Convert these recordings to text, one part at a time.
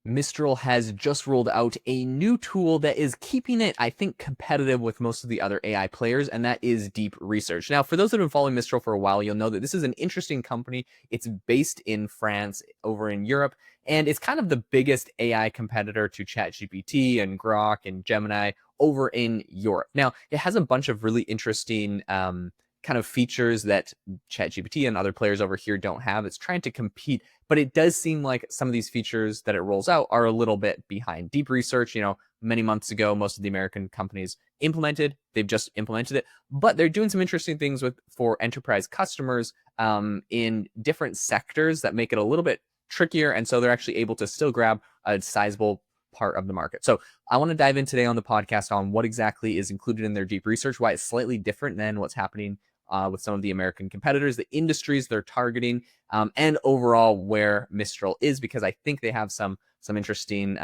Mistral has just rolled out a new tool that is keeping it, I think, competitive with most of the other AI players, and that is deep research. Now, for those that have been following Mistral for a while, you'll know that this is an interesting company. It's based in France, over in Europe, and it's kind of the biggest AI competitor to ChatGPT and Grok and Gemini over in Europe. Now, it has a bunch of really interesting kind of features that ChatGPT and other players over here don't have. It's trying to compete, but it does seem like some of these features that it rolls out are a little bit behind. Deep research, many months ago, most of the American companies they've just implemented it, but they're doing some interesting things for enterprise customers in different sectors that make it a little bit trickier. And so they're actually able to still grab a sizable part of the market. So I want to dive in today on the podcast on what exactly is included in their deep research, why it's slightly different than what's happening with some of the American competitors, the industries they're targeting, and overall where Mistral is, because I think they have some interesting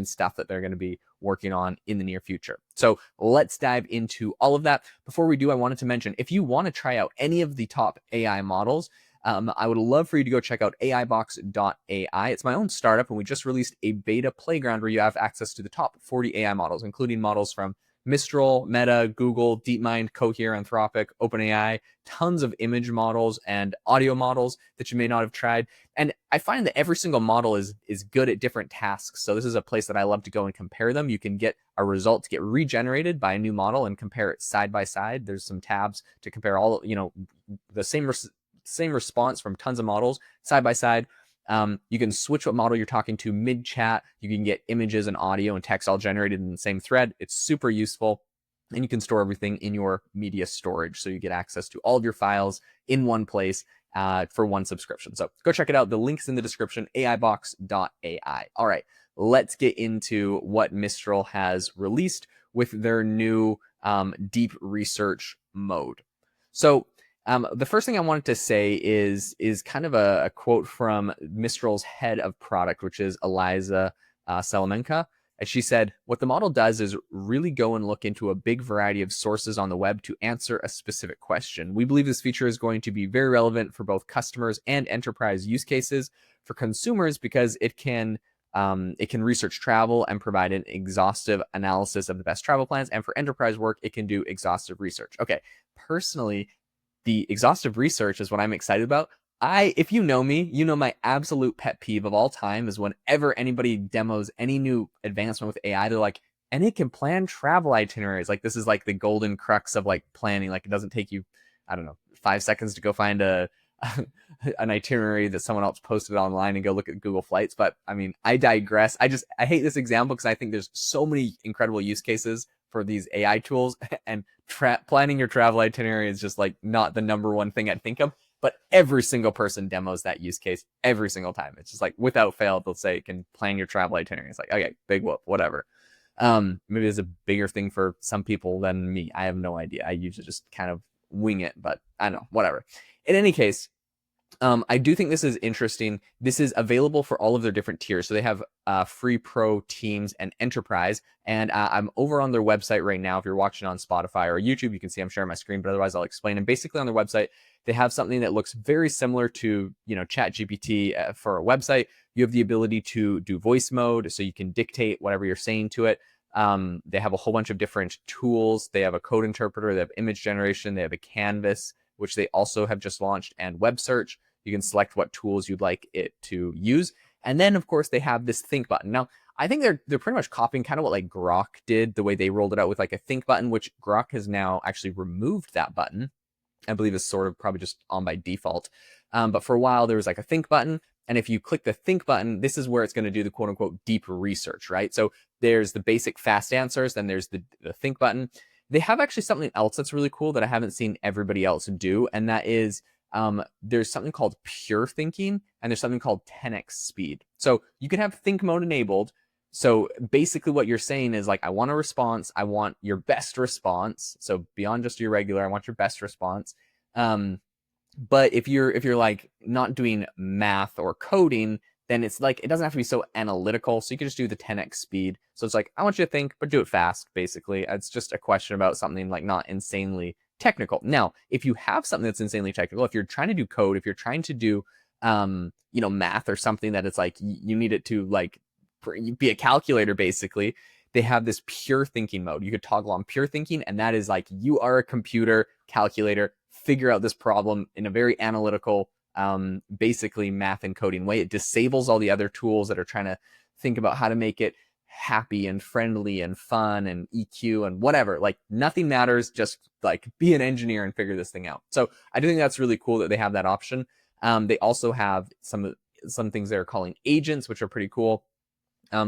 stuff that they're going to be working on in the near future. So let's dive into all of that. Before we do, I wanted to mention, if you want to try out any of the top AI models, I would love for you to go check out aibox.ai. It's my own startup, and we just released a beta playground where you have access to the top 40 AI models, including models from Mistral, Meta, Google, DeepMind, Cohere, Anthropic, OpenAI, tons of image models and audio models that you may not have tried. And I find that every single model is good at different tasks. So this is a place that I love to go and compare them. You can get a result to get regenerated by a new model and compare it side by side. There's some tabs to compare all, the same response from tons of models side by side. You can switch what model you're talking to mid-chat. You can get images and audio and text all generated in the same thread. It's super useful. And you can store everything in your media storage. So you get access to all of your files in one place for one subscription. So go check it out. The link's in the description, aibox.ai. All right, let's get into what Mistral has released with their new deep research mode. So the first thing I wanted to say is kind of a quote from Mistral's head of product, which is Eliza Salamenka. And she said, "What the model does is really go and look into a big variety of sources on the web to answer a specific question. We believe this feature is going to be very relevant for both customers and enterprise use cases. For consumers, because it can research travel and provide an exhaustive analysis of the best travel plans. And for enterprise work, it can do exhaustive research." Okay, personally, the exhaustive research is what I'm excited about. If you know me, you know my absolute pet peeve of all time is whenever anybody demos any new advancement with AI, they're like, and it can plan travel itineraries. Like, this is like the golden crux of like planning. Like, it doesn't take you, I don't know, 5 seconds to go find an itinerary that someone else posted online and go look at Google Flights. But I mean, I digress. I hate this example because I think there's so many incredible use cases for these AI tools, and planning your travel itinerary is just like not the number one thing I'd think of. But every single person demos that use case every single time. It's just like without fail, they'll say it can plan your travel itinerary. It's like, okay, big whoop, whatever. Maybe there's a bigger thing for some people than me. I have no idea. I usually just kind of wing it, but I don't know, whatever. In any case, I do think this is interesting. This is available for all of their different tiers. So they have free, pro, teams, and enterprise. And I'm over on their website right now. If you're watching on Spotify or YouTube, you can see I'm sharing my screen, but otherwise I'll explain. And basically on their website, they have something that looks very similar to, ChatGPT for a website. You have the ability to do voice mode, so you can dictate whatever you're saying to it. They have a whole bunch of different tools. They have a code interpreter. They have image generation. They have a canvas, which they also have just launched, and web search. You can select what tools you'd like it to use. And then, of course, they have this think button. Now, I think they're pretty much copying kind of what like Grok did, the way they rolled it out with like a think button, which Grok has now actually removed that button. I believe is sort of probably just on by default. But for a while, there was like a think button. And if you click the think button, this is where it's going to do the quote unquote deep research, right? So there's the basic fast answers, then there's the think button. They have actually something else that's really cool that I haven't seen everybody else do. And that is there's something called pure thinking, and there's something called 10x speed. So you can have think mode enabled. So basically what you're saying is like, I want a response. I want your best response. So beyond just your regular, I want your best response. But if you're like not doing math or coding, then it's like, it doesn't have to be so analytical. So you can just do the 10x speed. So it's like, I want you to think, but do it fast, basically. It's just a question about something like not insanely technical. Now, if you have something that's insanely technical, if you're trying to do code, if you're trying to do math or something that it's like you need it to like be a calculator basically. They have this pure thinking mode. You could toggle on pure thinking, and that is like you are a computer calculator, figure out this problem in a very analytical, basically math and coding way. It disables all the other tools that are trying to think about how to make it happy and friendly and fun and EQ and whatever. Like nothing matters. Just like be an engineer and figure this thing out. So I do think that's really cool that they have that option. They also have some things they're calling agents, which are pretty cool.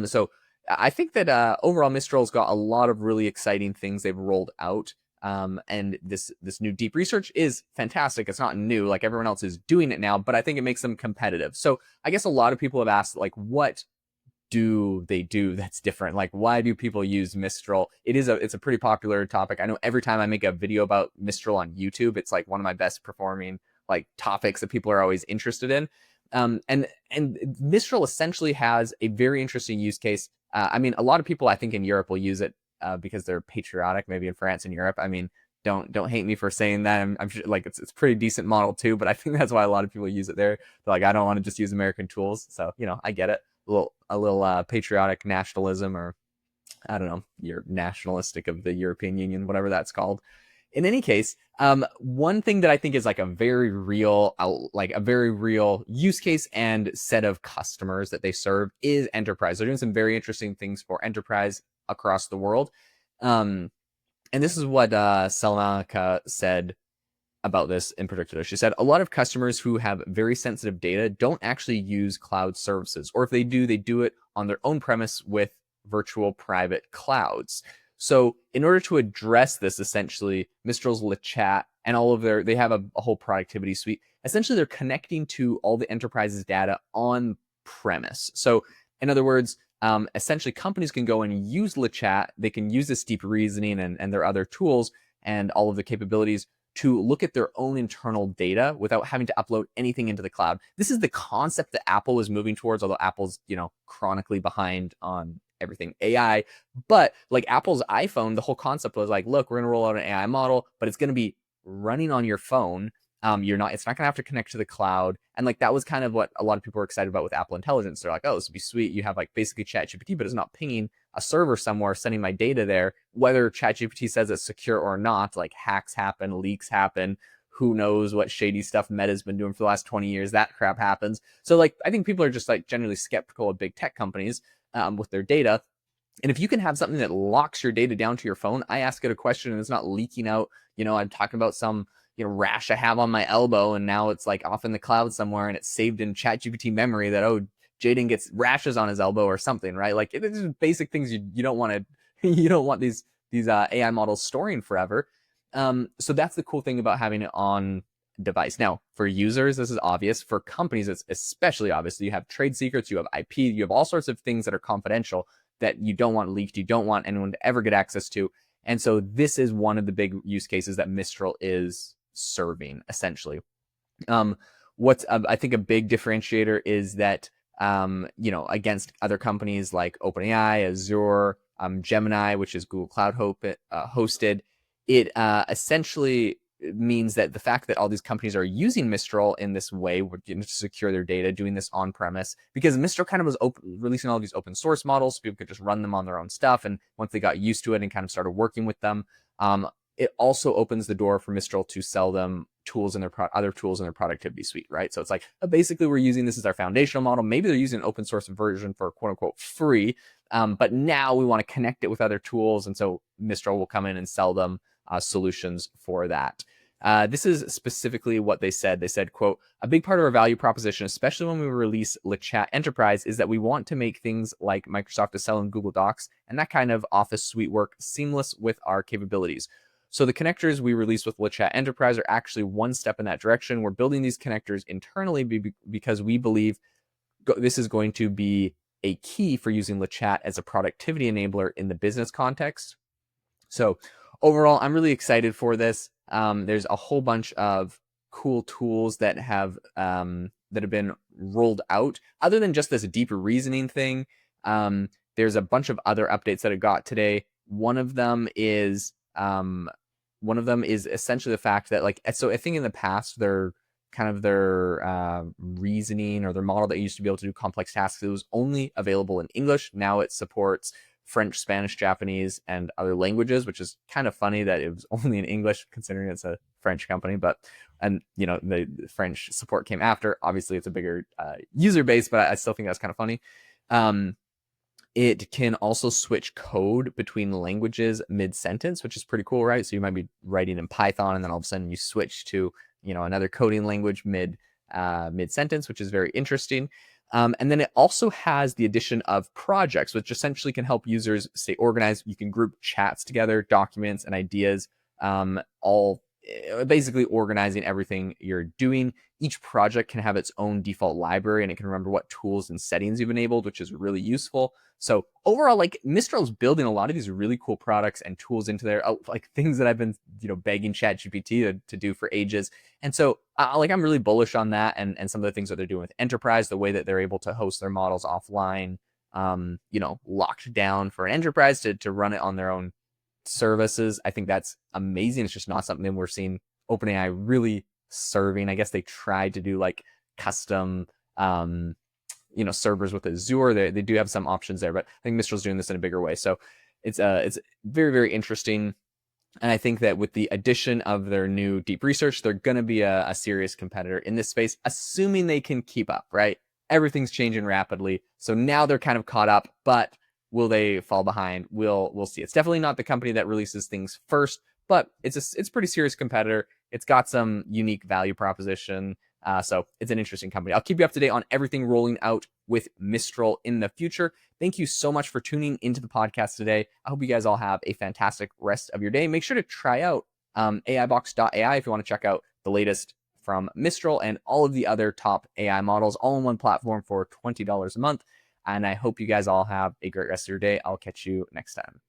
So I think that overall Mistral's got a lot of really exciting things they've rolled out. And this new deep research is fantastic. It's not new, like everyone else is doing it now, but I think it makes them competitive. So I guess a lot of people have asked, like, what do they do that's different? Like, why do people use Mistral? It's a pretty popular topic. I know every time I make a video about Mistral on YouTube, it's like one of my best performing like topics that people are always interested in. And Mistral essentially has a very interesting use case. I mean, a lot of people I think in Europe will use it because they're patriotic, maybe in France and Europe. I mean, don't hate me for saying that. I'm sure like it's a pretty decent model too, but I think that's why a lot of people use it there. They're like, I don't want to just use American tools. So, I get it. A little patriotic nationalism, or I don't know, you're nationalistic of the European Union, whatever that's called. In any case, one thing that I think is like a very real use case and set of customers that they serve is enterprise. They're doing some very interesting things for enterprise across the world. And this is what Salmanika said about this in particular. She said, a lot of customers who have very sensitive data don't actually use cloud services, or if they do it on their own premise with virtual private clouds. So in order to address this, essentially, Mistral's LeChat and all of they have a whole productivity suite. Essentially, they're connecting to all the enterprise's data on premise. So in other words, essentially companies can go and use LeChat. They can use this deep reasoning and their other tools and all of the capabilities to look at their own internal data without having to upload anything into the cloud. This is the concept that Apple is moving towards, although Apple's, chronically behind on everything AI. But like Apple's iPhone, the whole concept was like, look, we're going to roll out an AI model, but it's going to be running on your phone. It's not going to have to connect to the cloud. And like, that was kind of what a lot of people were excited about with Apple Intelligence. They're like, oh, this would be sweet. You have like basically ChatGPT, but it's not pinging a server somewhere, sending my data there, whether ChatGPT says it's secure or not. Like hacks happen, leaks happen. Who knows what shady stuff Meta's been doing for the last 20 years. That crap happens. So like, I think people are just like generally skeptical of big tech companies with their data. And if you can have something that locks your data down to your phone, I ask it a question and it's not leaking out. I'm talking about some rash I have on my elbow, and now it's like off in the cloud somewhere, and it's saved in ChatGPT memory that Jaeden gets rashes on his elbow or something, right? Like it's just basic things you don't want to you don't want these AI models storing forever. So that's the cool thing about having it on device. Now, for users, this is obvious. For companies, it's especially obvious. You have trade secrets, you have IP, you have all sorts of things that are confidential that you don't want leaked, you don't want anyone to ever get access to. And so this is one of the big use cases that Mistral is serving, essentially. What's I think a big differentiator is that against other companies like OpenAI, Azure, Gemini, which is Google Cloud hosted, it essentially means that the fact that all these companies are using Mistral in this way to secure their data, doing this on premise, because Mistral kind of was releasing all these open source models, so people could just run them on their own stuff. And once they got used to it and kind of started working with them, it also opens the door for Mistral to sell them tools in their other tools in their productivity suite, right? So it's like basically we're using this as our foundational model. Maybe they're using an open source version for quote unquote free, but now we want to connect it with other tools, and so Mistral will come in and sell them solutions for that. This is specifically what they said. They said, quote, a big part of our value proposition, especially when we release LeChat Enterprise, is that we want to make things like Microsoft Excel and Google Docs and that kind of Office suite work seamless with our capabilities. So the connectors we release with LeChat Enterprise are actually one step in that direction. We're building these connectors internally because we believe this is going to be a key for using LeChat as a productivity enabler in the business context. So overall, I'm really excited for this. There's a whole bunch of cool tools that have been rolled out. Other than just this deeper reasoning thing, there's a bunch of other updates that I got today. One of them is essentially the fact that so I think in the past they're kind of their reasoning or their model that used to be able to do complex tasks. It was only available in English. Now it supports French, Spanish, Japanese, and other languages, which is kind of funny that it was only in English considering it's a French company. But, and you know, the French support came after. Obviously, it's a bigger user base, but I still think that's kind of funny. It can also switch code between languages mid-sentence, which is pretty cool, right? So you might be writing in Python, and then all of a sudden you switch to, you know, another coding language mid-sentence, which is very interesting. And then it also has the addition of projects, which essentially can help users stay organized. You can group chats together, documents, and ideas, all basically organizing everything you're doing. Each project can have its own default library, and it can remember what tools and settings you've enabled, which is really useful. So overall, like, Mistral's building a lot of these really cool products and tools into there, like things that I've been, you know, begging ChatGPT to do for ages. And so like, I'm really bullish on that, and some of the things that they're doing with enterprise, the way that they're able to host their models offline, you know, locked down for an enterprise to run it on their own services. I think that's amazing. It's just not something we're seeing OpenAI really serving. I guess they tried to do like custom you know, servers with Azure. They do have some options there, but I think Mistral's doing this in a bigger way. So it's very, very interesting. And I think that with the addition of their new deep research, they're going to be a serious competitor in this space, assuming they can keep up, right? Everything's changing rapidly. So now they're kind of caught up, but will they fall behind? We'll see. It's definitely not the company that releases things first, but it's a pretty serious competitor. It's got some unique value proposition. So it's an interesting company. I'll keep you up to date on everything rolling out with Mistral in the future. Thank you so much for tuning into the podcast today. I hope you guys all have a fantastic rest of your day. Make sure to try out AIbox.ai if you want to check out the latest from Mistral and all of the other top AI models all in one platform for $20 a month. And I hope you guys all have a great rest of your day. I'll catch you next time.